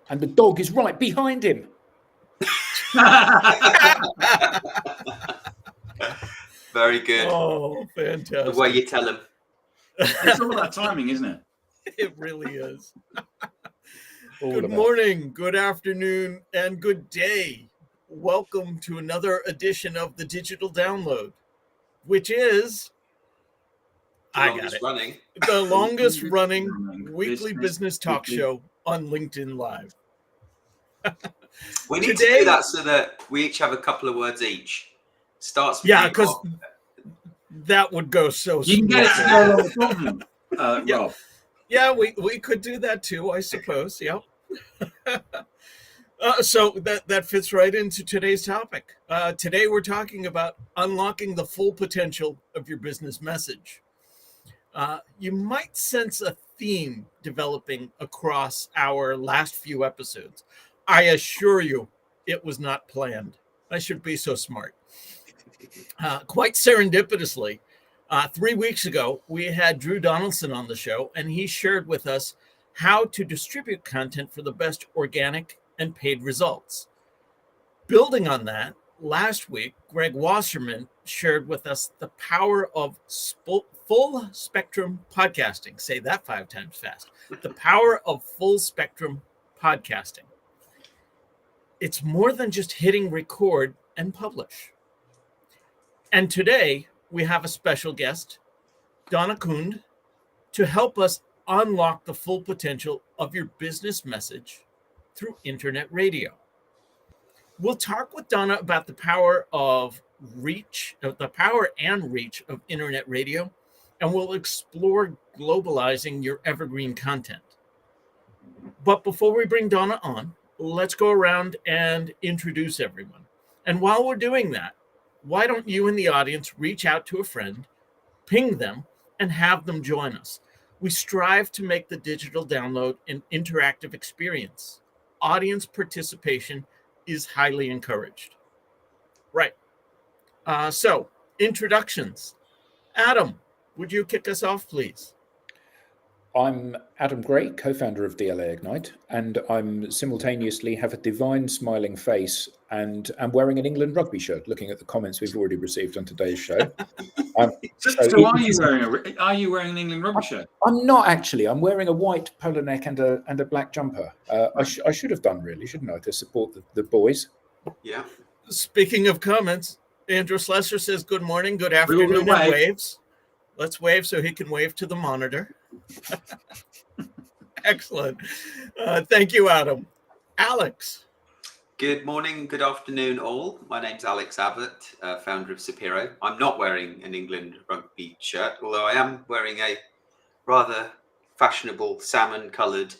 and the dog is right behind him. Very good. Oh, fantastic. The way you tell them. It's all about timing, isn't it? It really is. All Good about- morning, good afternoon, and good day. Welcome to another edition of the Digital Download, which is The longest running. the longest running Running weekly business talk weekly. show on LinkedIn Live. We need to Today- do that so that we each have a couple of words each. Starts with Yeah, you, because Rob. that would go so You can get it to smoothly. go along the bottom, Yeah. Rob. Yeah, we could do that too, I suppose. Yep. So that fits right into today's topic. Today we're talking about unlocking the full potential of your business message. You might sense a theme developing across our last few episodes. I assure you, it was not planned. I should be so smart. Quite serendipitously, 3 weeks ago, we had Drew Donaldson on the show, and he shared with us how to distribute content for the best organic and paid results. Building on that, last week, Greg Wasserman shared with us the power of full spectrum podcasting. Say that 5 times fast. The power of full spectrum podcasting. It's more than just hitting record and publish. And today we have a special guest, Donna Kunde, to help us unlock the full potential of your business message through internet radio. We'll talk with Donna about the power and reach of internet radio, and we'll explore globalizing your evergreen content. But before we bring Donna on, let's go around and introduce everyone. And while we're doing that, why don't you in the audience reach out to a friend, ping them, and have them join us? We strive to make the digital download an interactive experience. Audience participation is highly encouraged. Right. So, introductions. Adam, would you kick us off, please? I'm Adam Gray, co-founder of DLA Ignite, and I'm simultaneously have a divine smiling face and I'm wearing an England rugby shirt, looking at the comments we've already received on today's show. So are you wearing an England rugby shirt? I'm not actually. I'm wearing a white polo neck and a black jumper. I should have done, really, shouldn't I, to support the boys? Yeah. Speaking of comments, Andrew Slesser says, good morning, good afternoon, and wave. waves. Let's wave so he can wave to the monitor. Excellent. Thank you, Adam. Alex. Good morning, good afternoon, all. My name's Alex Abbott, founder of Sapiro. I'm not wearing an England rugby shirt, although I am wearing a rather fashionable salmon-coloured,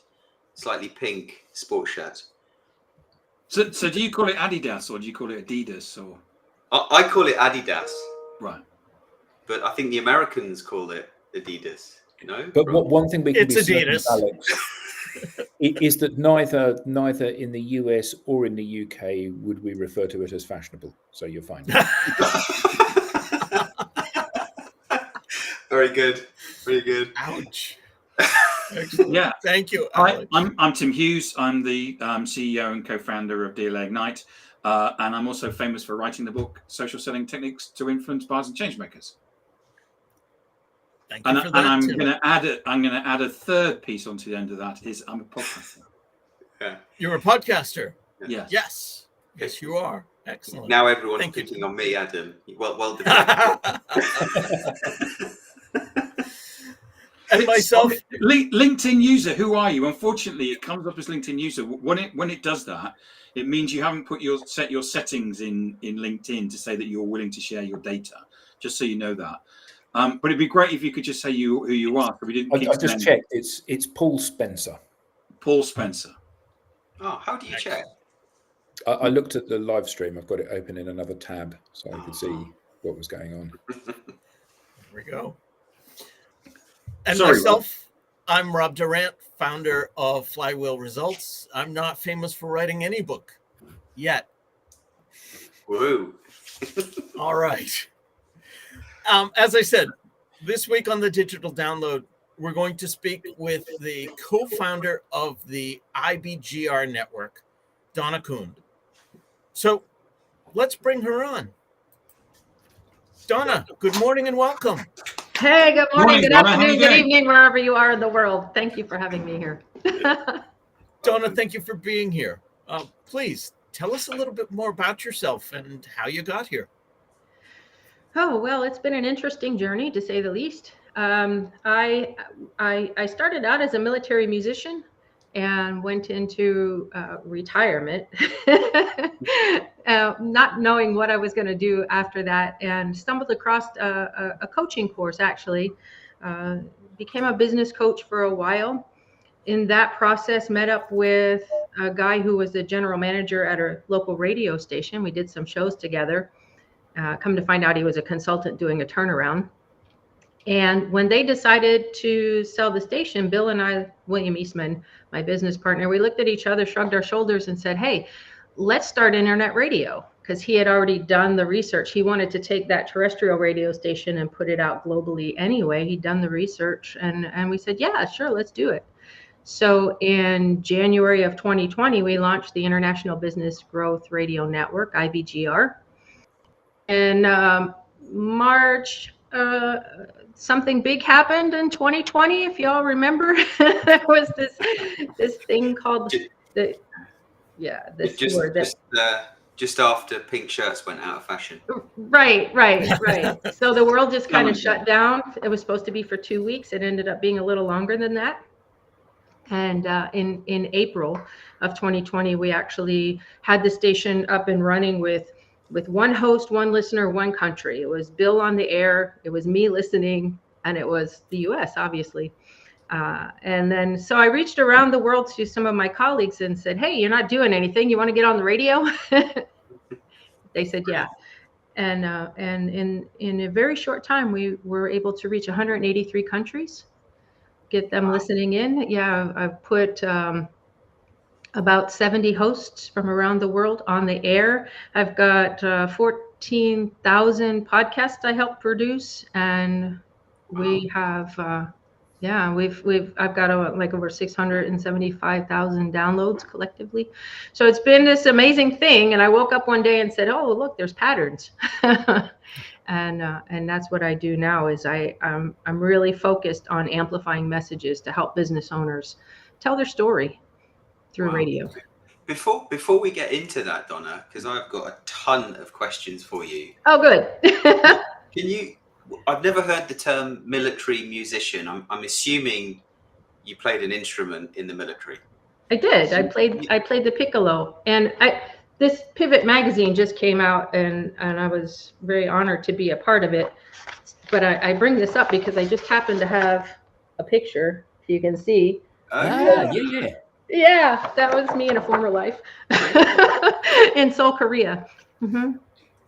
slightly pink sports shirt. So do you call it Adidas or do you call it Adidas? Or I call it Adidas, right? but I think the Americans call it Adidas. No, But one thing we can It's be certain, Adidas. Alex, is that neither in the US or in the UK would we refer to it as fashionable. So you're fine. Very good, very good. Ouch. Excellent. Yeah. Thank you, Hi, Alex. I'm Tim Hughes. I'm the CEO and co-founder of DLA Ignite, and I'm also famous for writing the book "Social Selling Techniques to Influence Buyers and Changemakers." Thank you And for that, I'm Tim. going to add a third piece onto the end of that. Is I'm a podcaster. Yeah. You're a podcaster. Yes. Yes. Yes, you are. Excellent. Now everyone's Thank you. picking on me, Adam. Well done. And myself. LinkedIn user, who are you? Unfortunately, it comes up as LinkedIn user. When it does that, it means you haven't set your settings in LinkedIn to say that you're willing to share your data. Just so you know that. But it'd be great if you could just say who you are. So we didn't. I just checked. It's Paul Spencer. Paul Spencer. Oh, how do you check? I looked at the live stream. I've got it open in another tab so I could see what was going on. There we go. And Sorry, myself, I'm Rob Durant, founder of Flywheel Results. I'm not famous for writing any book yet. Woohoo. All right. As I said, this week on the Digital Download, we're going to speak with the co-founder of the IBGR network, Donna Kunde. So let's bring her on. Donna, good morning and welcome. Hey, good morning, Morning, good Donna. How afternoon, you good doing? evening, wherever you are in the world. Thank you for having me here. Donna, thank you for being here. Please tell us a little bit more about yourself and how you got here. Oh, well, it's been an interesting journey, to say the least. I started out as a military musician and went into retirement, not knowing what I was going to do after that, and stumbled across a coaching course, actually. Became a business coach for a while. In that process, met up with a guy who was the general manager at a local radio station. We did some shows together. Come to find out, he was a consultant doing a turnaround. And when they decided to sell the station, Bill and I, William Eastman, my business partner, we looked at each other, shrugged our shoulders and said, hey, let's start internet radio. Because he had already done the research. He wanted to take that terrestrial radio station and put it out globally anyway. He'd done the research, and we said, yeah, sure, let's do it. So in January of 2020, we launched the International Business Growth Radio Network, IBGR. In March, something big happened in 2020. If y'all remember, there was this thing called just after pink shirts went out of fashion. Right. So the world just kind of shut down. It was supposed to be for 2 weeks. It ended up being a little longer than that. And in April of 2020, we actually had the station up and running with one host, one listener, one country. It was Bill on the air, it was me listening, and it was the US, obviously. And then, so I reached around the world to some of my colleagues and said, hey, you're not doing anything. You want to get on the radio? They said, yeah. And in a very short time, we were able to reach 183 countries. Get them listening in. Yeah, I've put about 70 hosts from around the world on the air. I've got 14,000 podcasts I help produce, and we have, I've got over 675,000 downloads collectively. So it's been this amazing thing. And I woke up one day and said, oh, look, there's patterns. And that's what I do now is I'm really focused on amplifying messages to help business owners tell their story through radio. Before we get into that, Donna, because I've got a ton of questions for you. Oh, good. I've never heard the term military musician. I'm assuming you played an instrument in the military. I did. I played the piccolo, and this Pivot magazine just came out, and I was very honored to be a part of it. But I bring this up because I just happen to have a picture, if you can see. Yeah. Yeah, that was me in a former life in Seoul, Korea. Mm-hmm.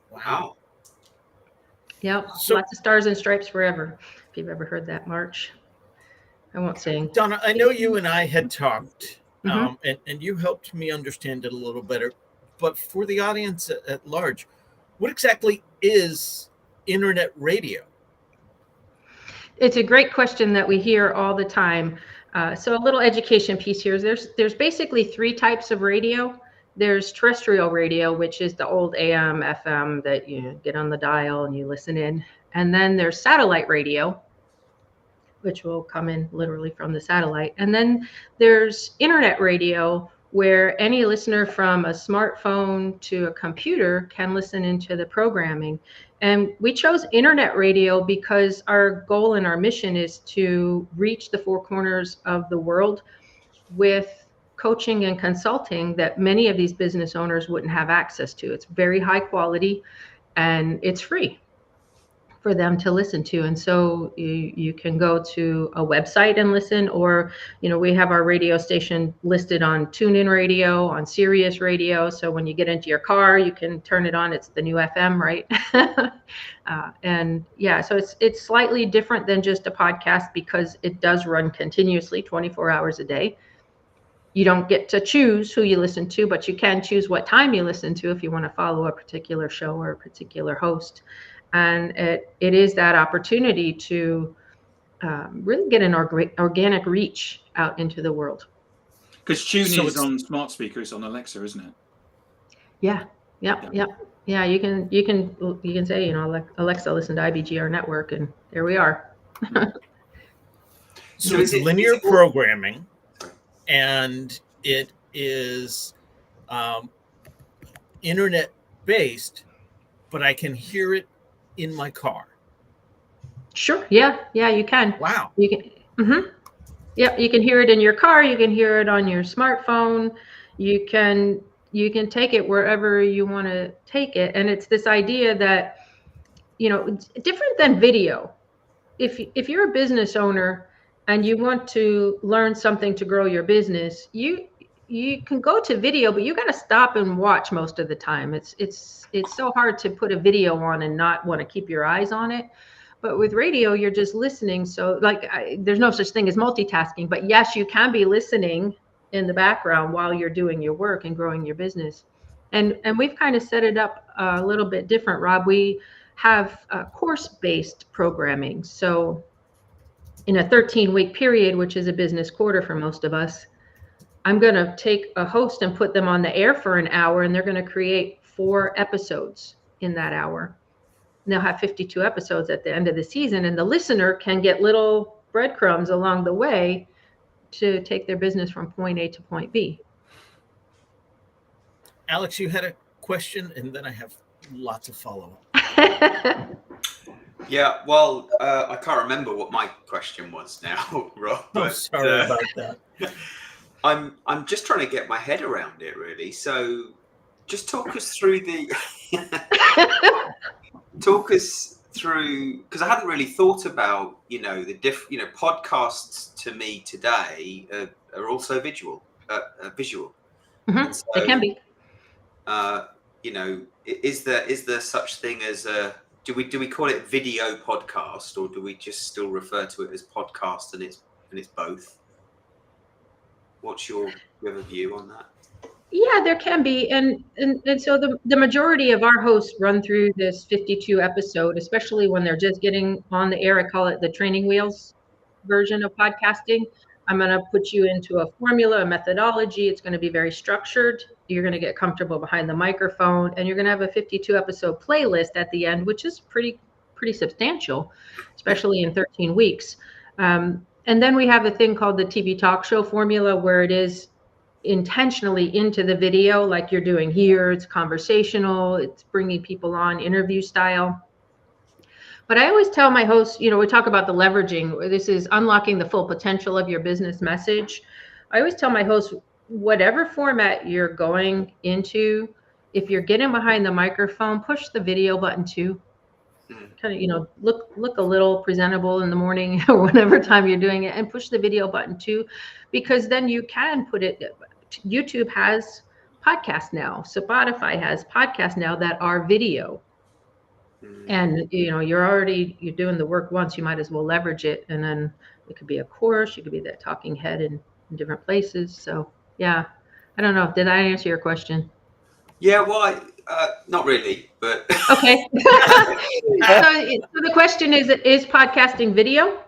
Wow. Yep. So, lots of stars and stripes forever. If you've ever heard that march, I won't sing. Donna, I know you and I had talked, and you helped me understand it a little better. But for the audience at large, what exactly is internet radio? It's a great question that we hear all the time. So a little education piece here is there's basically three types of radio. There's terrestrial radio, which is the old AM, FM that you get on the dial and you listen in. And then there's satellite radio, which will come in literally from the satellite. And then there's internet radio, where any listener from a smartphone to a computer can listen into the programming. And we chose internet radio because our goal and our mission is to reach the four corners of the world with coaching and consulting that many of these business owners wouldn't have access to. It's very high quality and it's free for them to listen to. And so you can go to a website and listen, or, we have our radio station listed on TuneIn Radio, on Sirius Radio. So when you get into your car, you can turn it on. It's the new FM, right? So it's slightly different than just a podcast because it does run continuously 24 hours a day. You don't get to choose who you listen to, but you can choose what time you listen to if you want to follow a particular show or a particular host. And it is that opportunity to really get an organic reach out into the world. Because tuning So is it's- on smart speaker, it's on Alexa, isn't it? Yeah. Yeah. You can say, Alexa, listen to IBGR network, and there we are. So So it's is it- linear is it all- programming, Sorry. and it is internet based, but I can hear it in my car. Sure. Yeah. You can. Wow. You can. Yeah, you can hear it in your car. You can hear it on your smartphone. You can take it wherever you want to take it. And it's this idea that, it's different than video. If you're a business owner and you want to learn something to grow your business, you can go to video, but you got to stop and watch most of the time. It's so hard to put a video on and not want to keep your eyes on it. But with radio, you're just listening. So there's no such thing as multitasking, but yes, you can be listening in the background while you're doing your work and growing your business. And we've kind of set it up a little bit different, Rob. We have course-based programming. So in a 13-week period, which is a business quarter for most of us, I'm going to take a host and put them on the air for an hour, and they're going to create 4 episodes in that hour. And they'll have 52 episodes at the end of the season, and the listener can get little breadcrumbs along the way to take their business from point A to point B. Alex, you had a question, and then I have lots of follow-up. Yeah, well, I can't remember what my question was now, Rob. Oh, sorry about that. I'm just trying to get my head around it, really. So, just talk us through because I hadn't really thought about podcasts to me today are also visual. They can be. Is there such thing as a do we call it video podcast, or do we just still refer to it as podcast and it's both? What's you have a view on that? Yeah, there can be. And so the majority of our hosts run through this 52 episode, especially when they're just getting on the air. I call it the training wheels version of podcasting. I'm going to put you into a formula, a methodology. It's going to be very structured. You're going to get comfortable behind the microphone, and you're going to have a 52 episode playlist at the end, which is pretty substantial, especially in 13 weeks. And then we have a thing called the TV talk show formula, where it is intentionally into the video, like you're doing here. It's conversational. It's bringing people on interview style. But I always tell my hosts, we talk about the leveraging. This is unlocking the full potential of your business message. I always tell my hosts, whatever format you're going into, if you're getting behind the microphone, push the video button too. Kind of, look a little presentable in the morning or whatever time you're doing it, and push the video button too, because then you can put it. YouTube has podcasts now. Spotify has podcasts now that are video. And you're doing the work once, you might as well leverage it. And then it could be a course, you could be that talking head in different places. So yeah, I don't know. Did I answer your question? Yeah, well, not really, but okay. So the question is podcasting video?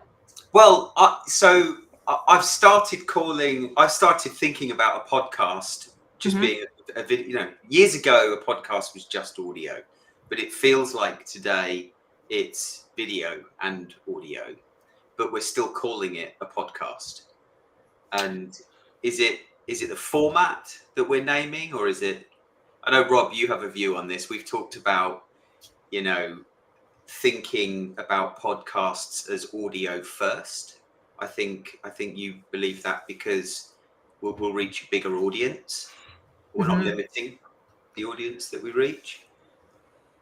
Well, I've started thinking about a podcast just being a video. Years ago, a podcast was just audio, but it feels like today it's video and audio, but we're still calling it a podcast. And is it the format that we're naming, or is it? I know, Rob, you have a view on this. We've talked about, thinking about podcasts as audio first. I think you believe that because we'll reach a bigger audience. We're not limiting the audience that we reach.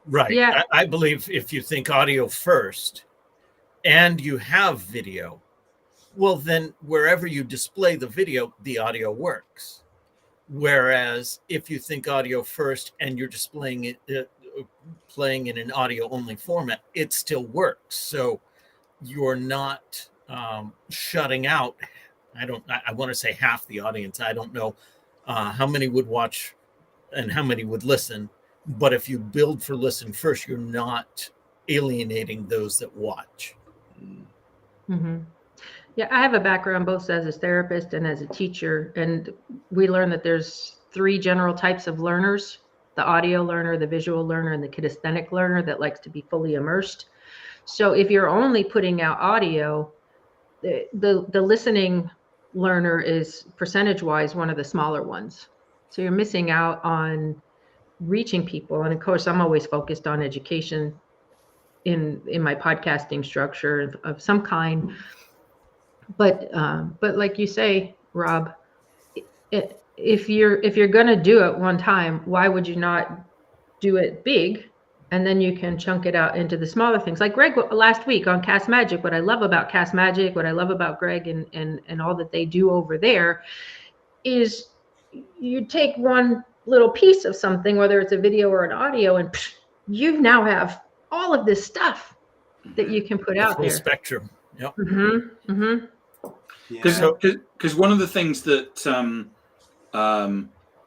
Right. Yeah. I believe if you think audio first and you have video, well, then wherever you display the video, the audio works. Whereas if you think audio first and you're displaying it, playing in an audio only format, it still works. So you're not shutting out. I want to say half the audience. I don't know how many would watch and how many would listen. But if you build for listen first, you're not alienating those that watch. Mm-hmm. Yeah, I have a background both as a therapist and as a teacher, and we learned that there's 3 general types of learners: the audio learner, the visual learner, and the kinesthetic learner that likes to be fully immersed. So if you're only putting out audio, the listening learner is percentage-wise one of the smaller ones. So you're missing out on reaching people. And of course, I'm always focused on education in my podcasting structure of some kind. But like you say, Rob, if you're going to do it one time, why would you not do it big, and then you can chunk it out into the smaller things? Like Greg last week on Cast Magic, what I love about Cast Magic, what I love about Greg and all that they do over there is you take one little piece of something, whether it's a video or an audio, and you now have all of this stuff that you can put out full there. spectrum. Yep. Mm-hmm. Mm-hmm. Because one of the things that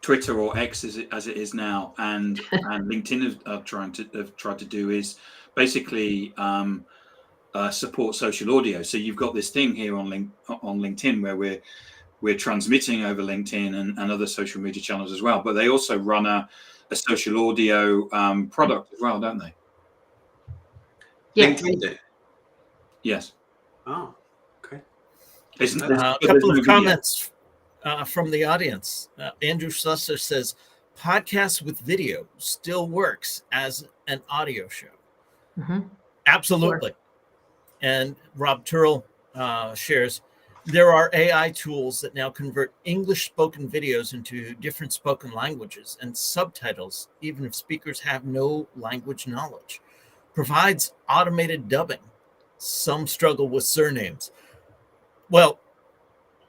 Twitter, or X as it is now, and LinkedIn have tried to do is basically support social audio. So you've got this thing here on LinkedIn where we're transmitting over LinkedIn and other social media channels as well. But they also run a social audio product as well, don't they? Yeah. LinkedIn do? Yes. Oh, okay. A couple of comments from the audience. Andrew Susser says, podcasts with video still works as an audio show. Mm-hmm. Absolutely. Sure. And Rob Turrell shares, there are AI tools that now convert English spoken videos into different spoken languages and subtitles, even if speakers have no language knowledge. Provides automated dubbing. Some struggle with surnames. Well,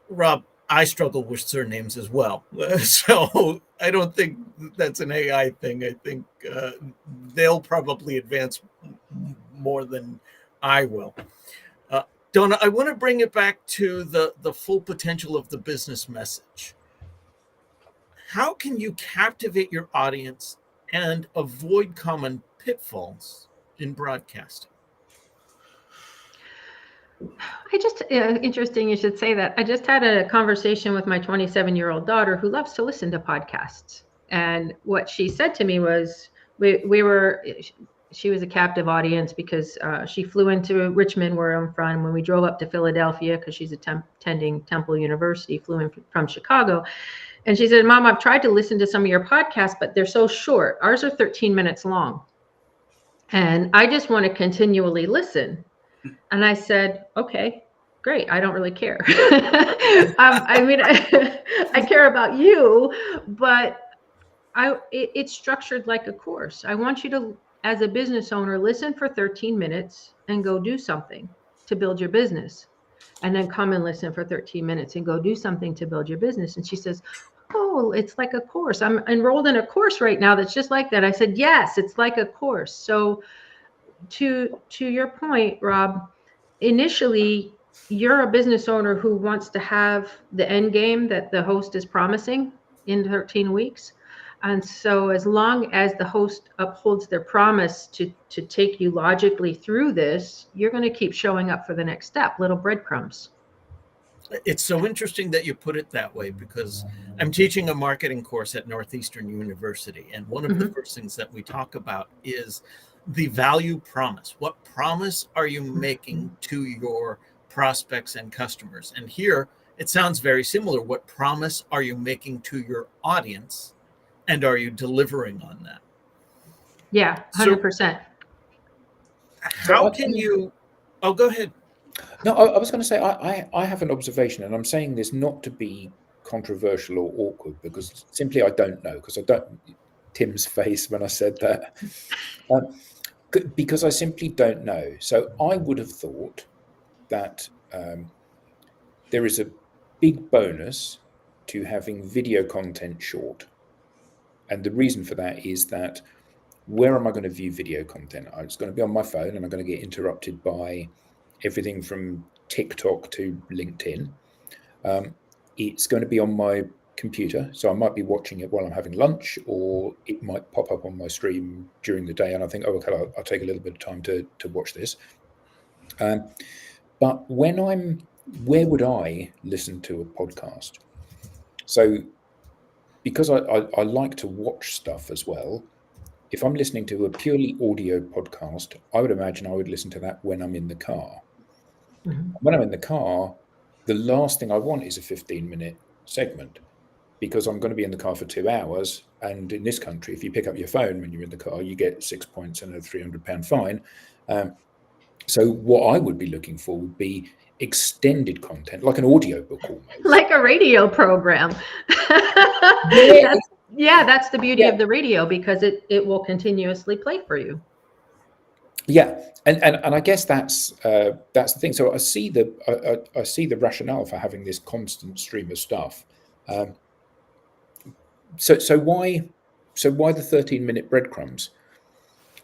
Rob, I struggle with surnames as well. So I don't think that's an AI thing. I think they'll probably advance more than I will. Donna, I want to bring it back to the full potential of the business message. How can you captivate your audience and avoid common pitfalls in broadcasting? Interesting you should say that. I just had a conversation with my 27-year-old daughter who loves to listen to podcasts. And what she said to me was, she was a captive audience because she flew into Richmond, where I'm from. When we drove up to Philadelphia, because she's attending Temple University, flew in from Chicago. And she said, Mom, I've tried to listen to some of your podcasts, but they're so short. Ours are 13 minutes long. And I just want to continually listen. And I said, okay, great. I don't really care. I mean, I care about you, but it's structured like a course. I want you to, as a business owner, listen for 13 minutes and go do something to build your business. And then come and listen for 13 minutes and go do something to build your business. And she says, oh, it's like a course. I'm enrolled in a course right now that's just like that. I said, yes, it's like a course. So to your point, Rob, initially, you're a business owner who wants to have the end game that the host is promising in 13 weeks. And so as long as the host upholds their promise to take you logically through this, you're going to keep showing up for the next step, little breadcrumbs. It's so interesting that you put it that way, because I'm teaching a marketing course at Northeastern University. And one of the first things that we talk about is the value promise. What promise are you making to your prospects and customers? And here it sounds very similar. What promise are you making to your audience, and are you delivering on that? Yeah, 100%. How can you? Oh, go ahead. No, I was going to say, I have an observation, and I'm saying this not to be controversial or awkward, because simply I don't know, because I don't, Tim's face when I said that, because I simply don't know. So I would have thought that there is a big bonus to having video content short. And the reason for that is that, where am I going to view video content? It's going to be on my phone, and I'm going to get interrupted by everything from TikTok to LinkedIn. It's going to be on my computer, so I might be watching it while I'm having lunch, or it might pop up on my stream during the day, and I think, oh, okay, I'll take a little bit of time to watch this. But where would I listen to a podcast? So because I like to watch stuff as well, if I'm listening to a purely audio podcast, I would imagine I would listen to that when I'm in the car. When I'm in the car, the last thing I want is a 15-minute segment, because I'm going to be in the car for 2 hours. And in this country, if you pick up your phone when you're in the car, you get 6 points and a £300 fine. So what I would be looking for would be extended content, like an audiobook almost. Like a radio program. That's the beauty of the radio, because it will continuously play for you. Yeah, and I guess that's the thing. So I see the rationale for having this constant stream of stuff. So why the 13-minute breadcrumbs?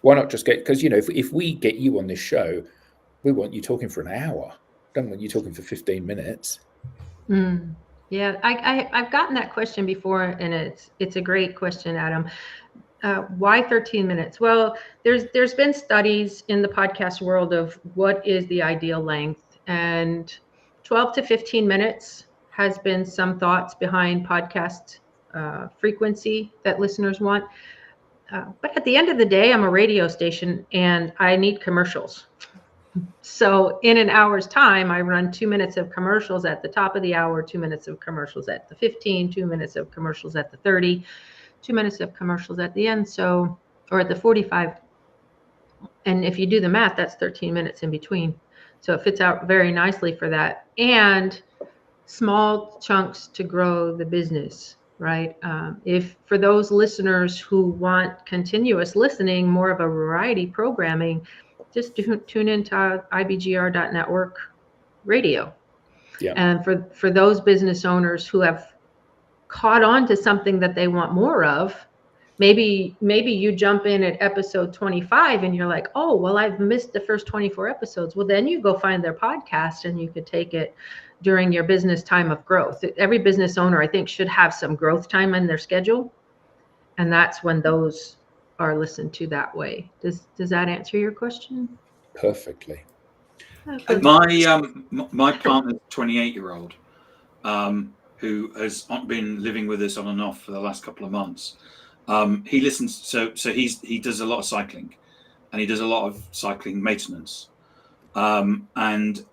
Why not just because if we get you on this show, we want you talking for an hour. Don't want you talking for 15 minutes. Yeah, I've gotten that question before, and it's a great question, Adam. Why 13 minutes? Well, there's been studies in the podcast world of what is the ideal length, and 12 to 15 minutes has been some thoughts behind podcast frequency that listeners want. But at the end of the day, I'm a radio station and I need commercials. So in an hour's time, I run 2 minutes of commercials at the top of the hour, 2 minutes of commercials at the 15, 2 minutes of commercials at the 30, 2 minutes of commercials at the end. So, or at the 45. And if you do the math, that's 13 minutes in between. So it fits out very nicely for that. And small chunks to grow the business, right? If for those listeners who want continuous listening, more of a variety programming, just tune into ibgr.network radio. Yeah. And for those business owners who have caught on to something that they want more of, maybe you jump in at episode 25 and you're like, oh, well, I've missed the first 24 episodes. Well, then you go find their podcast and you could take it during your business time of growth. Every business owner, I think, should have some growth time in their schedule. And that's when those are listened to that way. Does that answer your question? Perfectly. My partner's 28-year-old, who has been living with us on and off for the last couple of months. He listens, so he does a lot of cycling, and he does a lot of cycling maintenance. And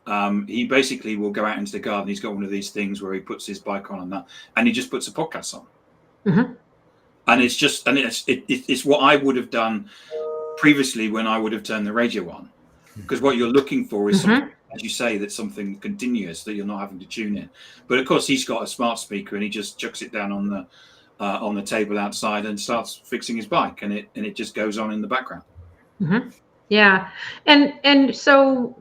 he basically will go out into the garden. He's got one of these things where he puts his bike on and that, and he just puts a podcast on. Mm-hmm. And it's what I would have done previously when I would have turned the radio on, because what you're looking for is something, as you say, that's something continuous that you're not having to tune in. But of course, he's got a smart speaker, and he just chucks it down on the table outside and starts fixing his bike, and it just goes on in the background. Mm-hmm. Yeah, and so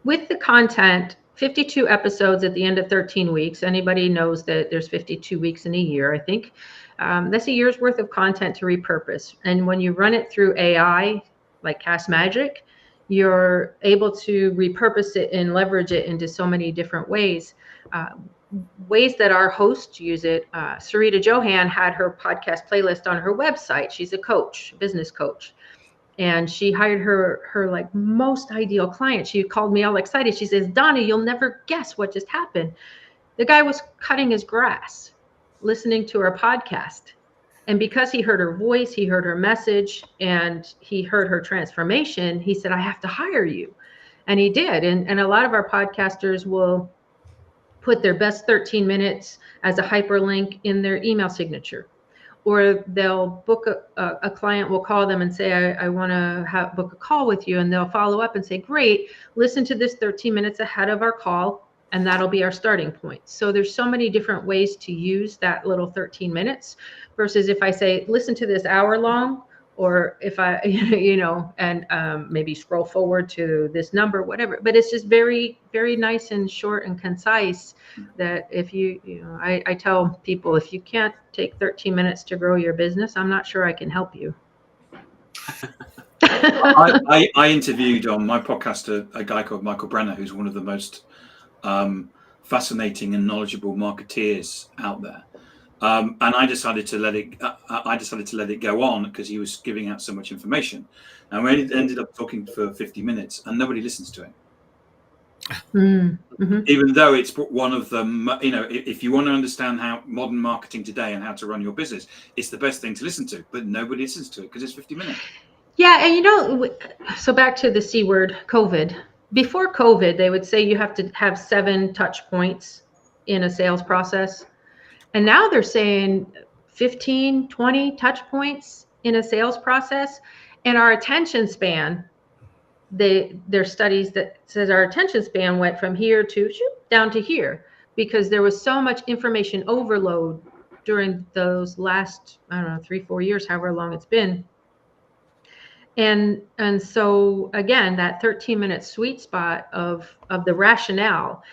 with the content, 52 episodes at the end of 13 weeks. Anybody knows that there's 52 weeks in a year, I think. That's a year's worth of content to repurpose. And when you run it through AI, like Cast Magic, you're able to repurpose it and leverage it into so many different ways. Ways that our hosts use it. Sarita Johan had her podcast playlist on her website. She's a coach, business coach. And she hired her like most ideal client. She called me all excited. She says, Donna, you'll never guess what just happened. The guy was cutting his grass, listening to her podcast. And because he heard her voice, he heard her message, and he heard her transformation, he said, I have to hire you. And he did. And a lot of our podcasters will put their best 13 minutes as a hyperlink in their email signature. Or they'll book a client will call them and say, I want to book a call with you. And they'll follow up and say, great, listen to this 13 minutes ahead of our call, and that'll be our starting point. So there's so many different ways to use that little 13 minutes versus if I say, listen to this hour long, or if I, and maybe scroll forward to this number, whatever. But it's just very, very nice and short and concise that if I tell people, if you can't take 13 minutes to grow your business, I'm not sure I can help you. I interviewed on my podcast a guy called Michael Brenner, who's one of the most fascinating and knowledgeable marketeers out there. And I decided to let it go on because he was giving out so much information. And we ended up talking for 50 minutes, and nobody listens to him. Mm-hmm. Even though it's one of them, if you want to understand how modern marketing today and how to run your business, it's the best thing to listen to, but nobody listens to it because it's 50 minutes. Yeah. And so back to the C word, COVID. Before COVID, they would say you have to have 7 touch points in a sales process. And now they're saying 15, 20 touch points in a sales process. And our attention span, there's studies that says our attention span went from here to down to here because there was so much information overload during those last, I don't know, 3-4 years, however long it's been. And so again, that 13-minute sweet spot of the rationale.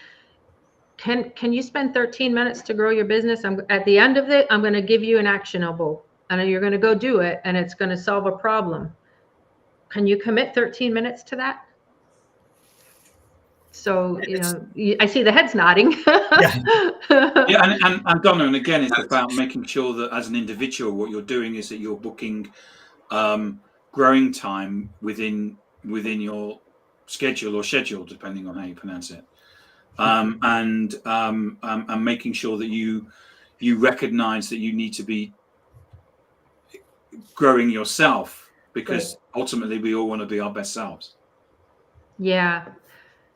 Can you spend 13 minutes to grow your business? At the end of it, I'm going to give you an actionable, and you're going to go do it, and it's going to solve a problem. Can you commit 13 minutes to that? So, I see the heads nodding. Yeah, and Donna, and again, it's about making sure that as an individual, what you're doing is that you're booking growing time within your schedule or schedule, depending on how you pronounce it, and making sure that you recognize that you need to be growing yourself, because ultimately we all want to be our best selves. Yeah.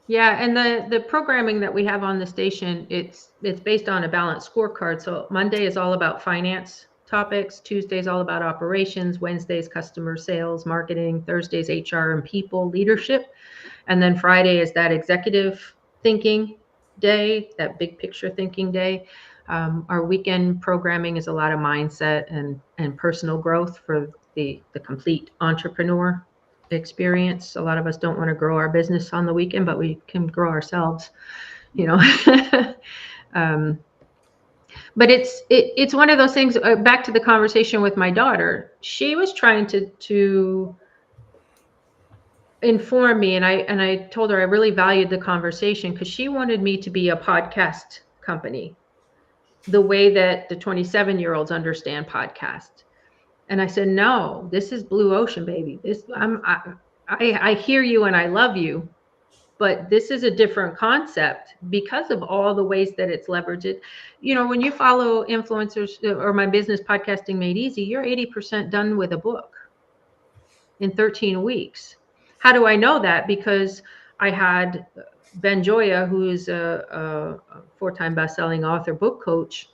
And the programming that we have on the station, it's based on a balanced scorecard. So Monday is all about finance topics, Tuesday is all about operations, Wednesday's customer sales, marketing, Thursday's HR and people leadership, and then Friday is that executive thinking day, that big picture thinking day. Our weekend programming is a lot of mindset and personal growth for the complete entrepreneur experience. A lot of us don't want to grow our business on the weekend, but we can grow ourselves, but it's one of those things. Back to the conversation with my daughter, she was trying to inform me, and I told her I really valued the conversation because she wanted me to be a podcast company, the way that the 27-year-olds understand podcast. And I said, no, this is blue ocean, baby. I hear you and I love you, but this is a different concept because of all the ways that it's leveraged. When you follow influencers or my business Podcasting Made Easy, you're 80% done with a book in 13 weeks. How do I know that? Because I had Ben Joya, who's a 4-time best-selling author, book coach.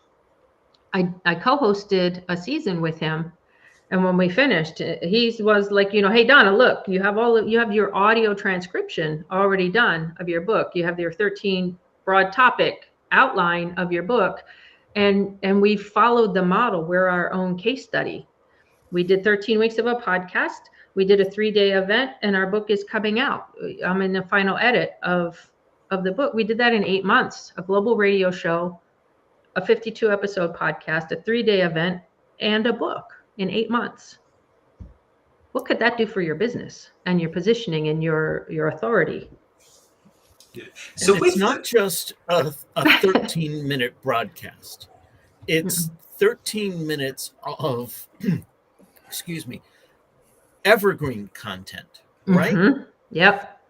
I co-hosted a season with him. And when we finished, he was like, hey, Donna, look, you have your audio transcription already done of your book. You have your 13 broad topic outline of your book. And we followed the model. We're our own case study. We did 13 weeks of a podcast. We did a 3-day event, and our book is coming out. I'm in the final edit of the book. We did that in 8 months, a global radio show, a 52-episode podcast, a 3-day event, and a book in 8 months. What could that do for your business and your positioning and your authority? So it's not just a 13-minute broadcast. It's 13 minutes of, evergreen content, right? Mm-hmm. Yep.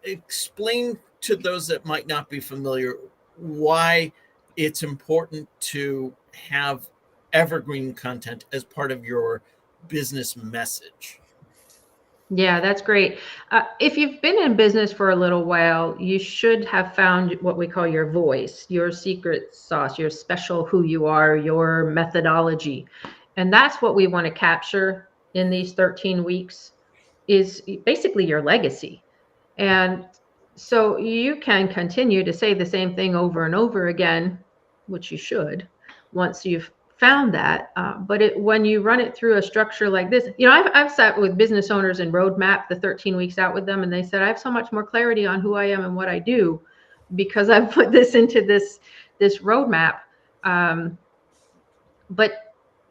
Explain to those that might not be familiar why it's important to have evergreen content as part of your business message. Yeah, that's great. If you've been in business for a little while, you should have found what we call your voice, your secret sauce, your special who you are, your methodology. And that's what we want to capture in these 13 weeks is basically your legacy. And so you can continue to say the same thing over and over again, which you should once you've found that. But when you run it through a structure like this, I've sat with business owners and roadmap the 13 weeks out with them, and they said, I have so much more clarity on who I am and what I do because I've put this into this roadmap.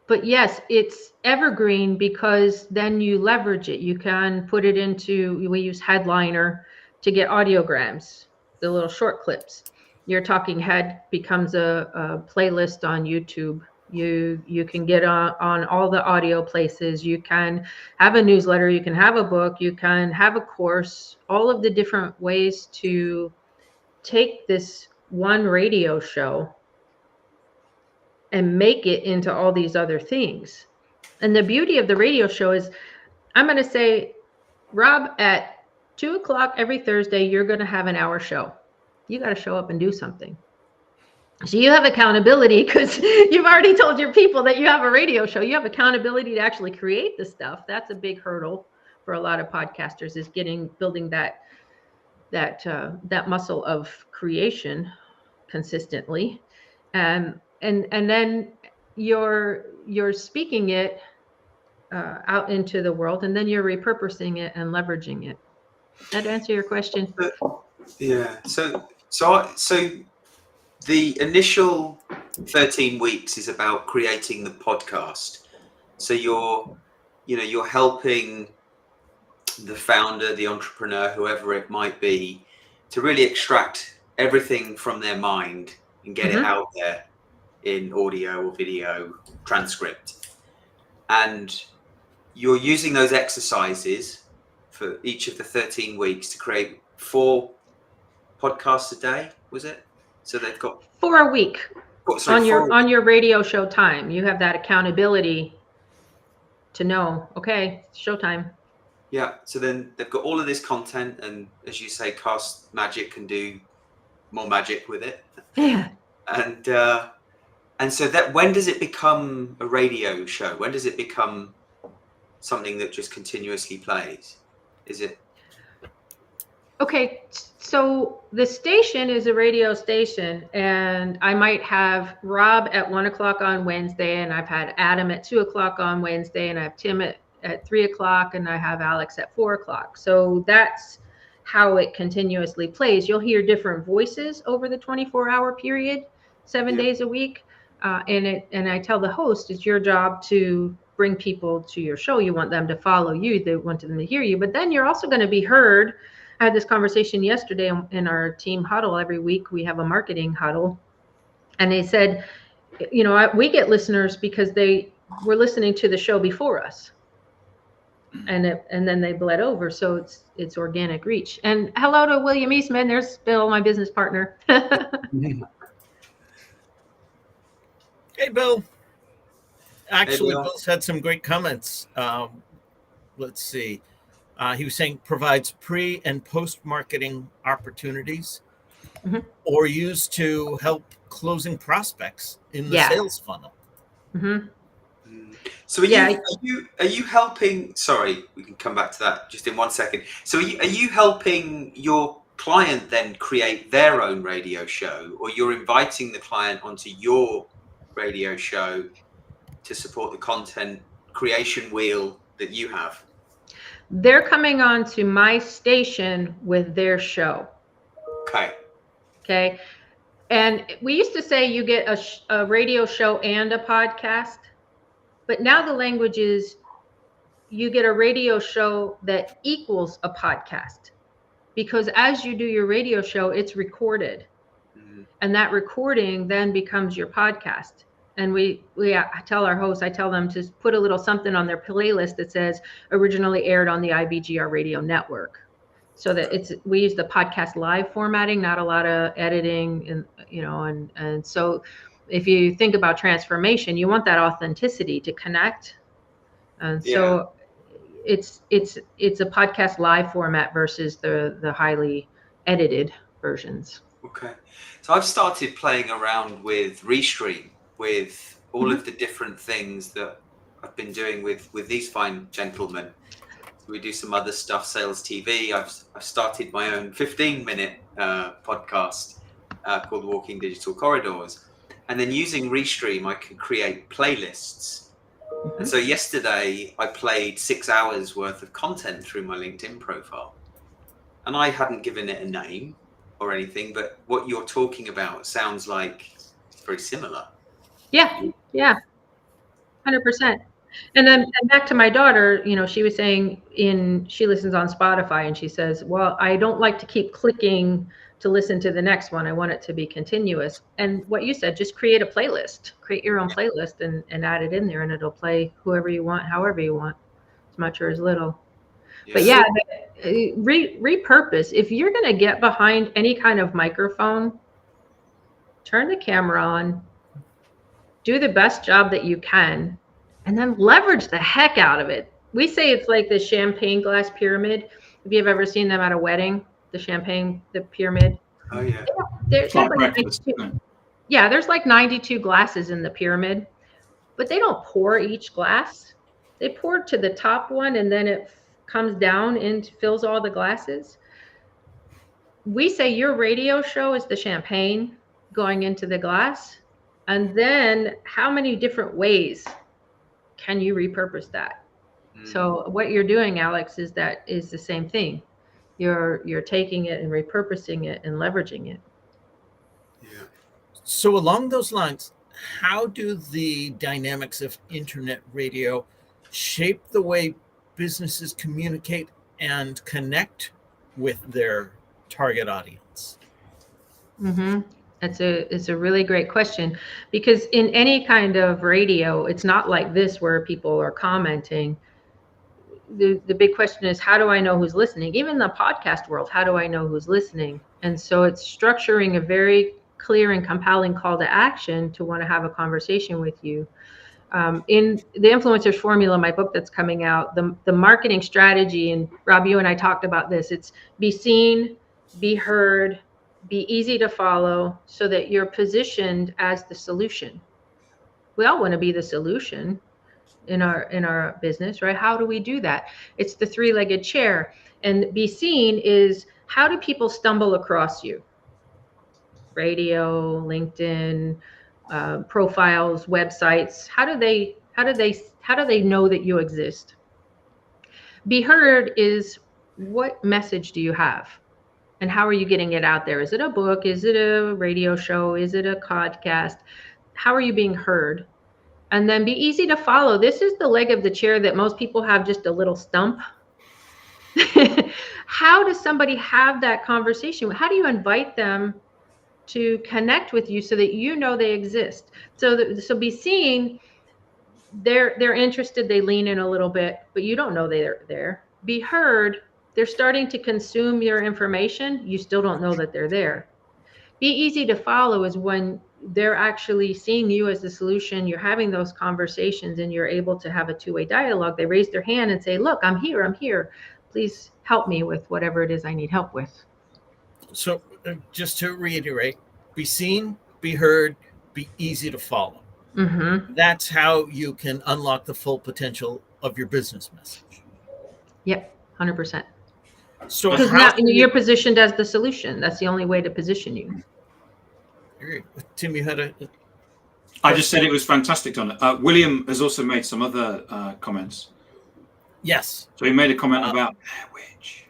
But yes, it's evergreen because then you leverage it. You can put it into, we use Headliner to get audiograms, the little short clips. Your talking head becomes a playlist on YouTube. You can get on all the audio places. You can have a newsletter. You can have a book. You can have a course. All of the different ways to take this one radio show and make it into all these other things. And the beauty of the radio show is, I'm going to say, Rob, at 2:00 every Thursday, you're going to have an hour show. You got to show up and do something. So you have accountability because you've already told your people that you have a radio show. You have accountability to actually create the stuff. That's a big hurdle for a lot of podcasters, is building that muscle of creation consistently. And then you're speaking it out into the world, and then you're repurposing it and leveraging it. That answer your question? Yeah. So the initial 13 weeks is about creating the podcast. So you're helping the founder, the entrepreneur, whoever it might be, to really extract everything from their mind and get it out there in audio or video transcript. And you're using those exercises for each of the 13 weeks to create 4 podcasts a day, was it? So they've got 4 a week on your radio show time. You have that accountability to know, okay, it's showtime. Yeah. So then they've got all of this content, and as you say, Cast Magic can do more magic with it. Yeah. And so that, when does it become a radio show? When does it become something that just continuously plays? Is it? Okay, so the station is a radio station, and I might have Rob at 1:00 on Wednesday, and I've had Adam at 2:00 on Wednesday, and I have Tim at 3:00, and I have Alex at 4:00. So that's how it continuously plays. You'll hear different voices over the 24-hour period, 7 days a week. And I tell the host, it's your job to bring people to your show. You want them to follow you. They want them to hear you. But then you're also going to be heard. I had this conversation yesterday in our team huddle. Every week we have a marketing huddle. And they said, we get listeners because they were listening to the show before us. And then they bled over. So it's organic reach. And hello to William Eastman. There's Bill, my business partner. Hey, Bill. Actually, Hey, Bill. Bill's had some great comments. Let's see. He was saying provides pre and post marketing opportunities, or used to help closing prospects in the sales funnel. So are you helping? Sorry, we can come back to that just in 1 second. So are you helping your client then create their own radio show, or you're inviting the client onto your radio show to support the content creation wheel that you have? They're coming on to my station with their show. Okay. And we used to say you get a radio show and a podcast, but now the language is you get a radio show that equals a podcast, because as you do your radio show, it's recorded. And that recording then becomes your podcast. And I tell our hosts, I tell them to put a little something on their playlist that says originally aired on the IBGR radio network. So that we use the podcast live formatting, not a lot of editing, and so if you think about transformation, you want that authenticity to connect. And so it's a podcast live format versus the highly edited versions. Okay. So I've started playing around with Restream, with all of the different things that I've been doing with these fine gentlemen. We do some other stuff, sales TV. I've started my own 15-minute podcast called Walking Digital Corridors. And then using Restream, I can create playlists. And so yesterday I played 6 hours worth of content through my LinkedIn profile. And I hadn't given it a name or anything, but what you're talking about sounds like it's very similar. Yeah, 100%. And then back to my daughter, she was saying she listens on Spotify, and she says, well, I don't like to keep clicking to listen to the next one. I want it to be continuous. And what you said, just create a playlist, create your own playlist and add it in there, and it'll play whoever you want, however you want, as much or as little. But repurpose. If you're going to get behind any kind of microphone, turn the camera on, do the best job that you can, and then leverage the heck out of it. We say it's like the champagne glass pyramid. If you've ever seen them at a wedding, the pyramid. Oh yeah. There's Like like breakfast, 92, isn't it? yeah, there's like 92 glasses in the pyramid, but they don't pour each glass. They pour to the top one, and then it comes down and fills all the glasses. We say your radio show is the champagne going into the glass. And then how many different ways can you repurpose that? So what you're doing, Alex, is the same thing. You're taking it and repurposing it and leveraging it. Yeah. So along those lines, how do the dynamics of internet radio shape the way businesses communicate and connect with their target audience? Mm-hmm. It's a really great question, because in any kind of radio, it's not like this where people are commenting. The big question is, how do I know who's listening? Even in the podcast world, how do I know who's listening? And so it's structuring a very clear and compelling call to action to want to have a conversation with you. In the Influencers Formula, my book that's coming out, the marketing strategy, and Rob, you and I talked about this, it's be seen, be heard, be easy to follow, so that you're positioned as the solution. We all want to be the solution in our business, right? How do we do that? It's the three-legged chair. And be seen is, how do people stumble across you? Radio, LinkedIn, profiles, websites. How do they know that you exist? Be heard is, what message do you have? And how are you getting it out there? Is it a book? Is it a radio show? Is it a podcast? How are you being heard? And then be easy to follow. This is the leg of the chair that most people have just a little stump. How does somebody have that conversation? How do you invite them to connect with you so that you know they exist? So be seen, they're interested, they lean in a little bit, but you don't know they're there. Be heard, they're starting to consume your information, you still don't know that they're there. Be easy to follow is when they're actually seeing you as the solution, you're having those conversations, and you're able to have a two-way dialogue. They raise their hand and say, look, I'm here. Please help me with whatever it is I need help with. So just to reiterate, be seen, be heard, be easy to follow. Mm-hmm. That's how you can unlock the full potential of your business message. Yep, 100%. So Because how now can you're positioned as the solution. That's the only way to position you. Tim, you had a... I just said it was fantastic, Donna. William has also made some other comments. Yes. So he made a comment about Blair Witch.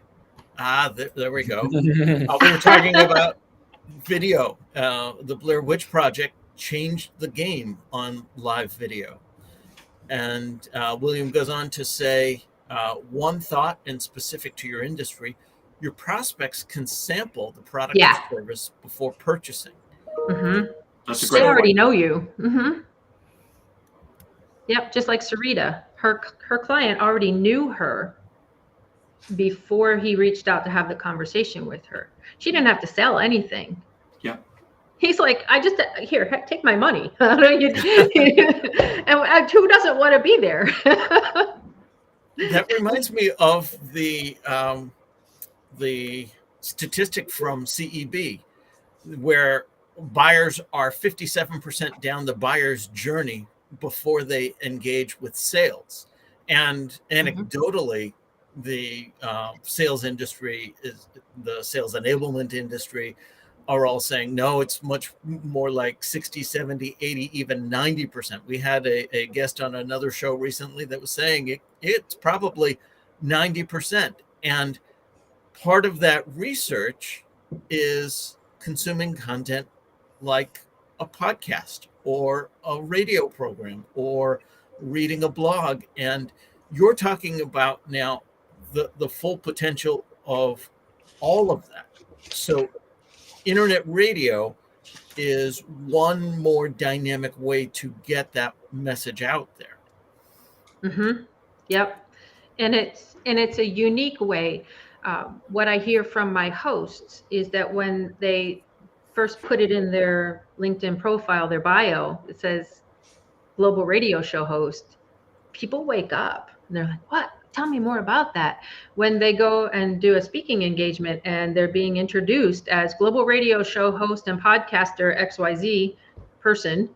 There we go. We were talking about video. The Blair Witch Project changed the game on live video. And William goes on to say, one thought, and specific to your industry, your prospects can sample the product or service before purchasing. Mm-hmm. That's a great They already point. know you. Mm-hmm. Yep, just like Sarita. Her client already knew her before he reached out to have the conversation with her. She didn't have to sell anything. Yeah. He's like, here, take my money. And who doesn't want to be there? That reminds me of the statistic from CEB, where buyers are 57% down the buyer's journey before they engage with sales. And anecdotally, the sales industry, the sales enablement industry, are all saying, no, it's much more like 60, 70, 80, even 90%. We had a guest on another show recently that was saying it's probably 90%. And part of that research is consuming content like a podcast or a radio program or reading a blog. And you're talking about now the full potential of all of that. So internet radio is one more dynamic way to get that message out there. Mm-hmm. Yep. And it's a unique way. What I hear from my hosts is that when they first put it in their LinkedIn profile, their bio, it says global radio show host, people wake up and they're like, what? Tell me more about that. When they go and do a speaking engagement and they're being introduced as global radio show host and podcaster XYZ person,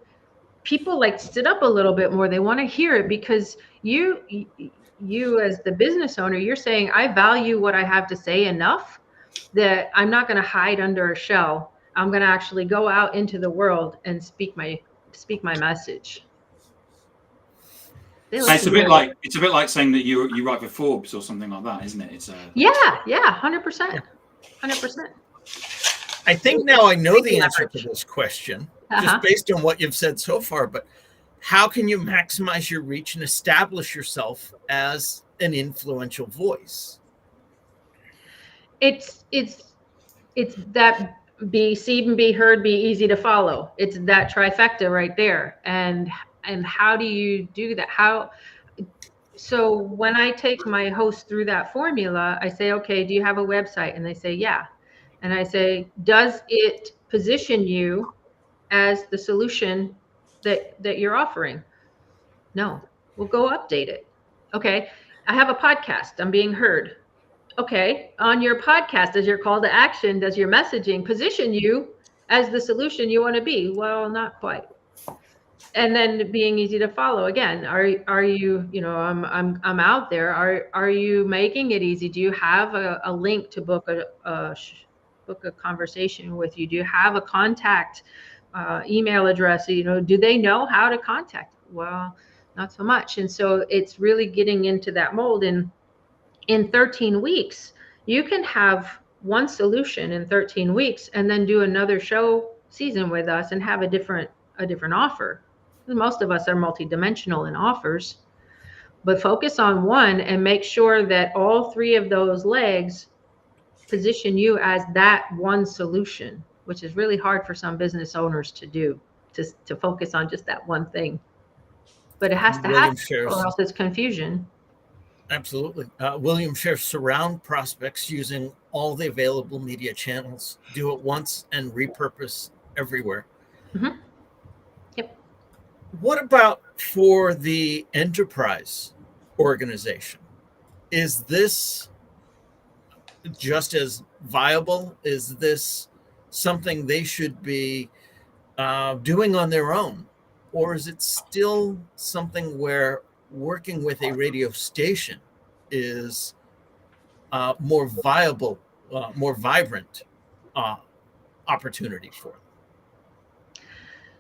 people like sit up a little bit more. They want to hear it because you as the business owner, you're saying, I value what I have to say enough that I'm not going to hide under a shell. I'm going to actually go out into the world and speak my message. It's a bit like saying that you write for Forbes or something like that, isn't it? It's yeah, 100%. I think now I know the answer to this question, just based on what you've said so far. But how can you maximize your reach and establish yourself as an influential voice? It's that be seen, be heard, be easy to follow. It's that trifecta right there. And how do you do that? So when I take my host through that formula, I say, okay, do you have a website? And they say, yeah. And I say, does it position you as the solution that you're offering? No. We'll go update it. Okay. I have a podcast. I'm being heard. Okay. On your podcast, does your call to action, does your messaging position you as the solution you want to be? Well, not quite. And then being easy to follow again. Are you, I'm out there. Are you making it easy? Do you have a link to book a conversation with you? Do you have a contact email address? Do they know how to contact? Well, not so much. And so it's really getting into that mold. And in 13 weeks, you can have one solution in 13 weeks and then do another show season with us and have a different offer. Most of us are multidimensional in offers, but focus on one and make sure that all three of those legs position you as that one solution, which is really hard for some business owners to do, to focus on just that one thing. But it has to happen, or else it's confusion. Absolutely. William shares surround prospects using all the available media channels. Do it once and repurpose everywhere. Mm-hmm. Yep. What about for the enterprise organization? Is this just as viable? Is this something they should be doing on their own? Or is it still something where working with a radio station is more viable, more vibrant opportunity for them?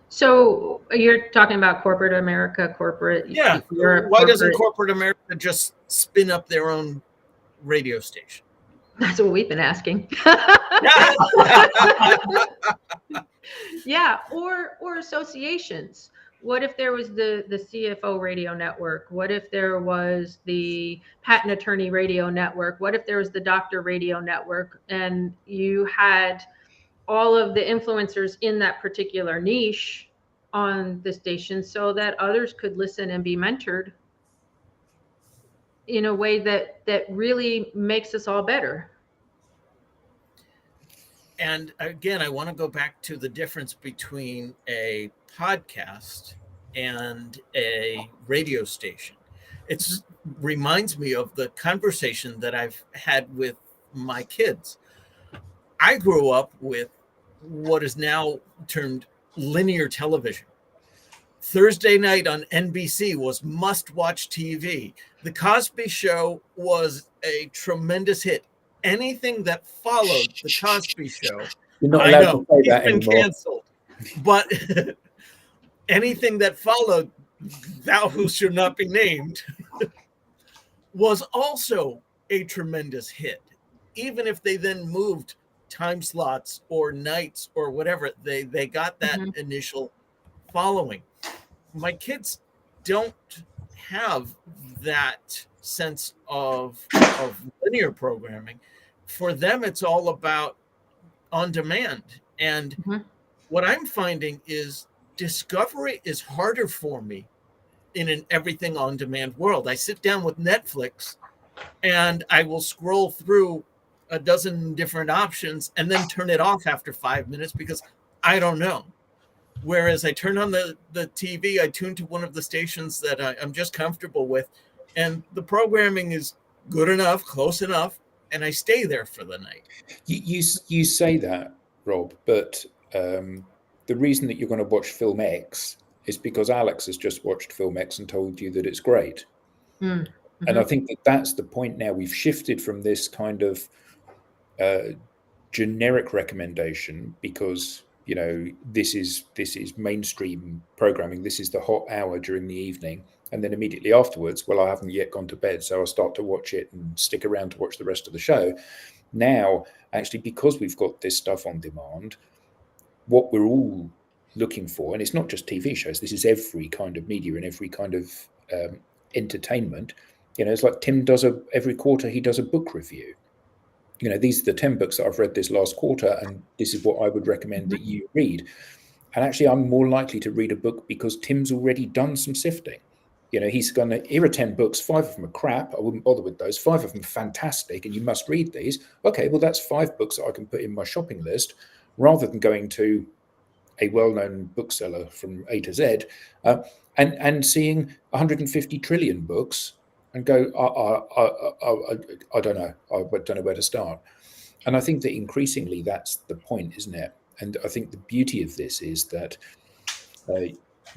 So you're talking about corporate America, corporate. Yeah. Why doesn't corporate America just spin up their own radio station? That's what we've been asking. Yeah. Or associations. What if there was the CFO radio network? What if there was the patent attorney radio network? What if there was the doctor radio network? And you had all of the influencers in that particular niche on the station so that others could listen and be mentored in a way that really makes us all better. And again, I want to go back to the difference between a podcast and a radio station. It reminds me of the conversation that I've had with my kids. I grew up with what is now termed linear television. Thursday night on NBC was must-watch TV. The Cosby Show was a tremendous hit. Anything that followed the Cosby Show, you're not allowed to say that been anymore. canceled. But anything that followed Thou Who Should Not Be Named was also a tremendous hit. Even if they then moved time slots or nights or whatever, they got that initial following. My kids don't have that sense of linear programming. For them, it's all about on demand. And what I'm finding is discovery is harder for me in an everything on demand world. I sit down with Netflix and I will scroll through a dozen different options and then turn it off after 5 minutes because I don't know. Whereas I turn on the TV, I tune to one of the stations that I'm just comfortable with, and the programming is good enough, close enough, and I stay there for the night. You say that, Rob, but the reason that you're going to watch Film X is because Alex has just watched Film X and told you that it's great. Mm-hmm. And I think that that's the point now. We've shifted from this kind of generic recommendation because, you know, this is mainstream programming. This is the hot hour during the evening. And then immediately afterwards, well, I haven't yet gone to bed, so I'll start to watch it and stick around to watch the rest of the show. Now, actually, because we've got this stuff on demand, what we're all looking for, and it's not just TV shows, this is every kind of media and every kind of entertainment. You know, it's like Tim does every quarter he does a book review. You know, these are the 10 books that I've read this last quarter, and this is what I would recommend that you read. And actually, I'm more likely to read a book because Tim's already done some sifting. You know, he's going to, here are 10 books, 5 of them are crap. I wouldn't bother with those. 5 of them are fantastic, and you must read these. Okay, well, that's 5 books that I can put in my shopping list rather than going to a well-known bookseller from A to Z and seeing 150 trillion books and go, I don't know. I don't know where to start. And I think that increasingly that's the point, isn't it? And I think the beauty of this is that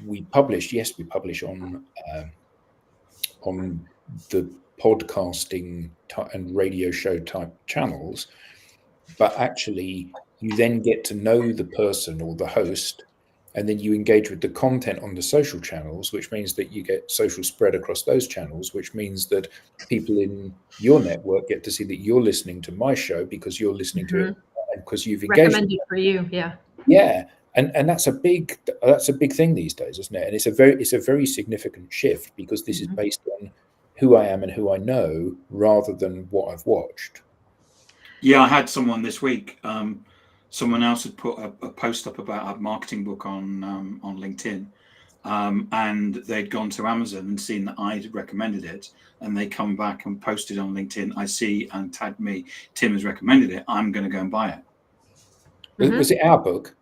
we publish on the podcasting and radio show type channels, but actually you then get to know the person or the host, and then you engage with the content on the social channels, which means that you get social spread across those channels, which means that people in your network get to see that you're listening to my show because you're listening to it because you've engaged. Recommended for you, yeah. Yeah. And that's a big thing these days, isn't it? And it's a very significant shift because this is based on who I am and who I know rather than what I've watched. Yeah, I had someone this week. Someone else had put a post up about a marketing book on LinkedIn, and they'd gone to Amazon and seen that I'd recommended it, and they come back and posted on LinkedIn, I see, and tagged me, Tim has recommended it, I'm going to go and buy it. Was it our book?